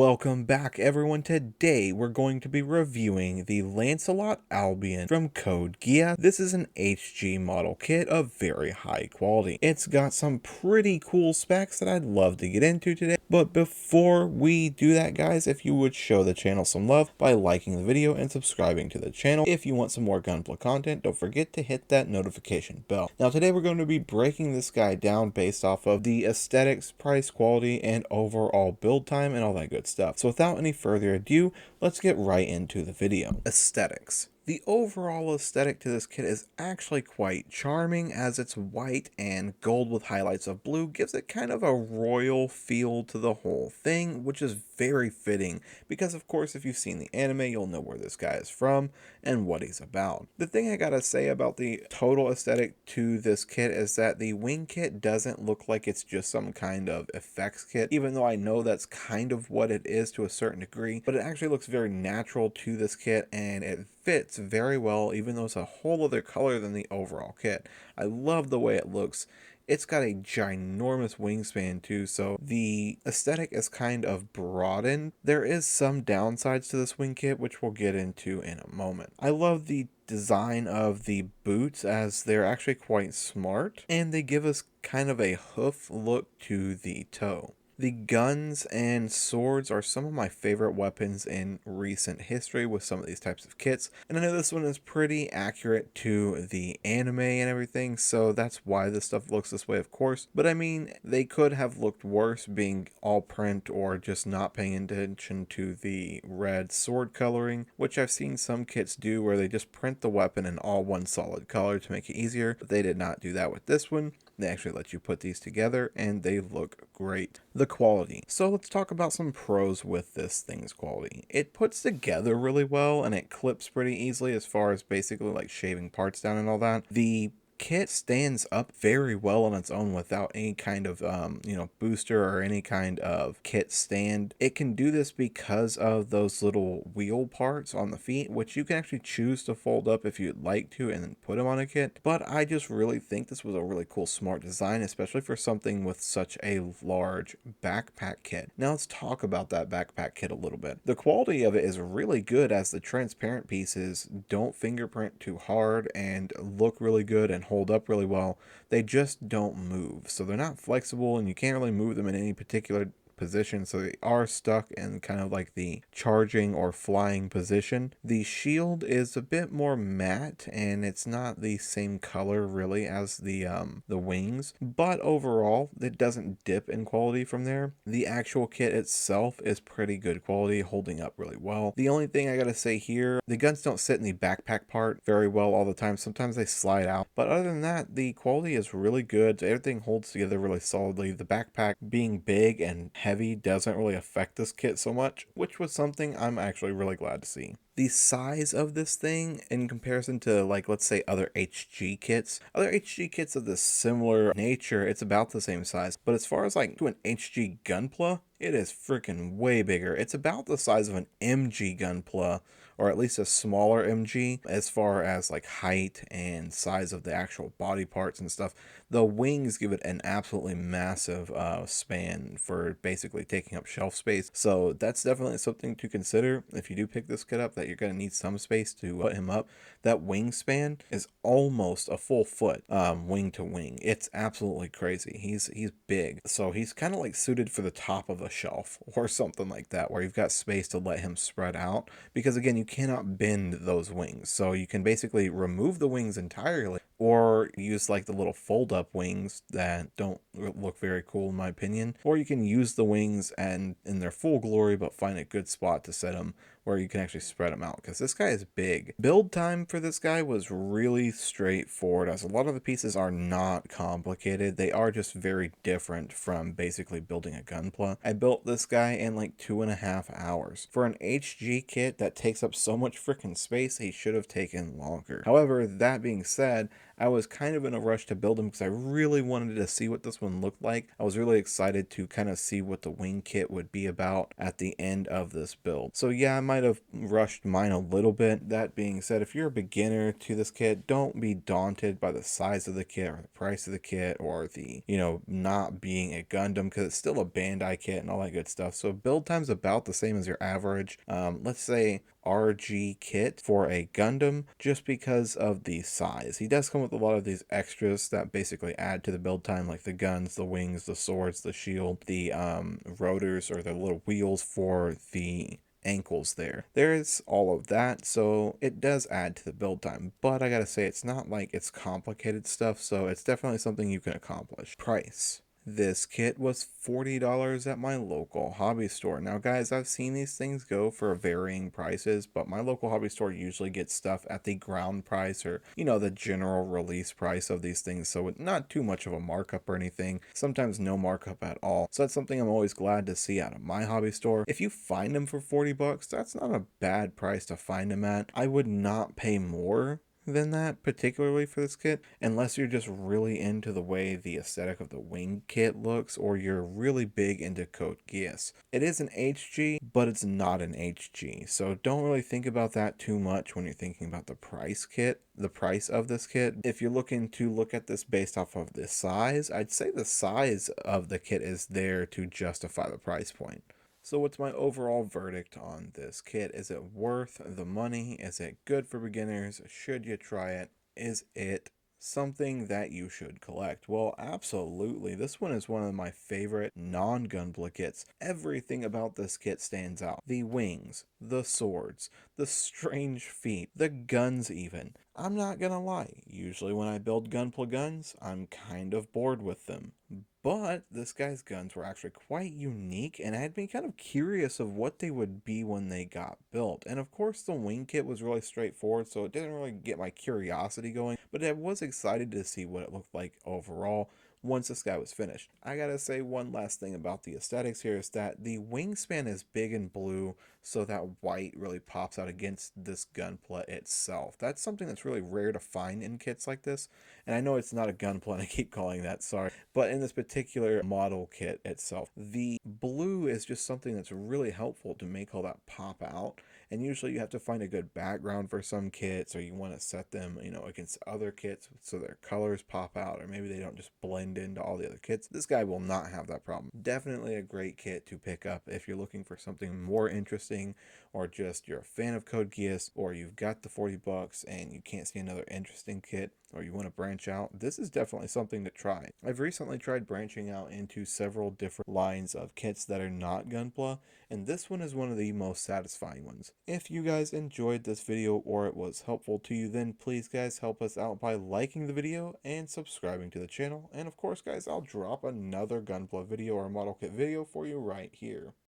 Welcome back everyone. Today we're going to be reviewing the Lancelot Albion from Code Geass. This is an HG model kit of very high quality. It's got some pretty cool specs that I'd love to get into today. But before we do that, guys, if you would show the channel some love by liking the video and subscribing to the channel. If you want some more Gunpla content, don't forget to hit that notification bell. Now today we're going to be breaking this guy down based off of the aesthetics, price, quality, and overall build time and all that good stuff. So without any further ado, let's get right into the video. Aesthetics. The overall aesthetic to this kit is actually quite charming, as it's white and gold with highlights of blue gives it kind of a royal feel to the whole thing, which is very fitting because of course if you've seen the anime you'll know where this guy is from and what he's about. The thing I gotta say about the total aesthetic to this kit is that the wing kit doesn't look like it's just some kind of effects kit, even though I know that's kind of what it is to a certain degree, but it actually looks very natural to this kit and it fits very well, even though it's a whole other color than the overall kit. I love the way it looks. It's got a ginormous wingspan too, so the aesthetic is kind of broadened. There is some downsides to this wing kit, which we'll get into in a moment. I love the design of the boots, as they're actually quite smart, and they give us kind of a hoof look to the toe. The guns and swords are some of my favorite weapons in recent history with some of these types of kits, and I know this one is pretty accurate to the anime and everything, so that's why this stuff looks this way, of course. But I mean, they could have looked worse being all print or just not paying attention to the red sword coloring, which I've seen some kits do where they just print the weapon in all one solid color to make it easier, but they did not do that with this one. They actually let you put these together and they look great. The quality. So let's talk about some pros with this thing's quality. It puts together really well and it clips pretty easily as far as basically like shaving parts down and all that. The kit stands up very well on its own without any kind of booster or any kind of kit stand. It can do this because of those little wheel parts on the feet, which you can actually choose to fold up if you'd like to and then put them on a kit. But I just really think this was a really cool smart design, especially for something with such a large backpack kit. Now let's talk about that backpack kit a little bit. The quality of it is really good, as the transparent pieces don't fingerprint too hard and look really good and hold up really well. They just don't move, so they're not flexible and you can't really move them in any particular position, so they are stuck in kind of like the charging or flying position. The shield is a bit more matte and it's not the same color really as the wings, but overall it doesn't dip in quality from there. The actual kit itself is pretty good quality, holding up really well. The only thing I gotta say here, the guns don't sit in the backpack part very well all the time. Sometimes they slide out, but other than that the quality is really good. Everything holds together really solidly. The backpack being big and heavy doesn't really affect this kit so much, which was something I'm actually really glad to see. The size of this thing in comparison to, like, let's say other HG kits of this similar nature, it's about the same size, but as far as like to an HG Gunpla, it is freaking way bigger. It's about the size of an MG Gunpla, or at least a smaller MG, as far as like height and size of the actual body parts and stuff. The wings give it an absolutely massive span for basically taking up shelf space, so that's definitely something to consider if you do pick this kit up, that you're going to need some space to put him up. That wingspan is almost a full foot wing to wing. It's absolutely crazy. He's big, so he's kind of like suited for the top of a shelf or something like that, where you've got space to let him spread out, because again you cannot bend those wings, so you can basically remove the wings entirely or use like the little fold up wings that don't look very cool in my opinion, or you can use the wings and in their full glory but find a good spot to set them where you can actually spread them out, because this guy is big. Build time for this guy was really straightforward, as a lot of the pieces are not complicated. They are just very different from basically building a Gunpla. I built this guy in like 2.5 hours. For an HG kit that takes up so much freaking space, he should have taken longer. However, that being said, I was kind of in a rush to build them because I really wanted to see what this one looked like. I was really excited to kind of see what the wing kit would be about at the end of this build. So yeah, I might have rushed mine a little bit. That being said, if you're a beginner to this kit, don't be daunted by the size of the kit or the price of the kit or the, not being a Gundam, because it's still a Bandai kit and all that good stuff. So build time's about the same as your average, let's say RG kit for a Gundam, just because of the size. He does come with a lot of these extras that basically add to the build time, like the guns, the wings, the swords, the shield, the rotors or the little wheels for the ankles there. There's all of that, so it does add to the build time, but I gotta say, it's not like it's complicated stuff, so it's definitely something you can accomplish. Price. This kit was $40 at my local hobby store. Now guys, I've seen these things go for varying prices, but my local hobby store usually gets stuff at the ground price, or the general release price of these things, so not too much of a markup or anything, sometimes no markup at all. So that's something I'm always glad to see out of my hobby store. If you find them for 40 bucks, that's not a bad price to find them at. I would not pay more than that, particularly for this kit, unless you're just really into the way the aesthetic of the wing kit looks, or you're really big into Code Geass. It is an HG, but it's not an HG, so don't really think about that too much when you're thinking about the price of this kit. If you're looking to look at this based off of the size, I'd say the size of the kit is there to justify the price point. So what's my overall verdict on this kit? Is it worth the money? Is it good for beginners? Should you try it? Is it something that you should collect? Well, absolutely. This one is one of my favorite non-Gunpla kits. Everything about this kit stands out. The wings, the swords, the strange feet, the guns even. I'm not gonna lie, usually when I build Gunpla guns, I'm kind of bored with them. But this guy's guns were actually quite unique, and had me kind of curious of what they would be when they got built. And of course the wing kit was really straightforward, so it didn't really get my curiosity going, but I was excited to see what it looked like overall once this guy was finished. I gotta say one last thing about the aesthetics here is that the wingspan is big and blue, so that white really pops out against this Gunpla itself. That's something that's really rare to find in kits like this, and I know it's not a Gunpla and I keep calling that, sorry, but in this particular model kit itself, the blue is just something that's really helpful to make all that pop out. And usually you have to find a good background for some kits, or you want to set them, against other kits so their colors pop out, or maybe they don't just blend into all the other kits. This guy will not have that problem. Definitely a great kit to pick up if you're looking for something more interesting, or just you're a fan of Code Geass, or you've got the 40 bucks and you can't see another interesting kit, or you want to branch out. This is definitely something to try. I've recently tried branching out into several different lines of kits that are not Gunpla, and this one is one of the most satisfying ones. If you guys enjoyed this video or it was helpful to you, then please guys help us out by liking the video and subscribing to the channel. And of course guys, I'll drop another Gunpla video or model kit video for you right here.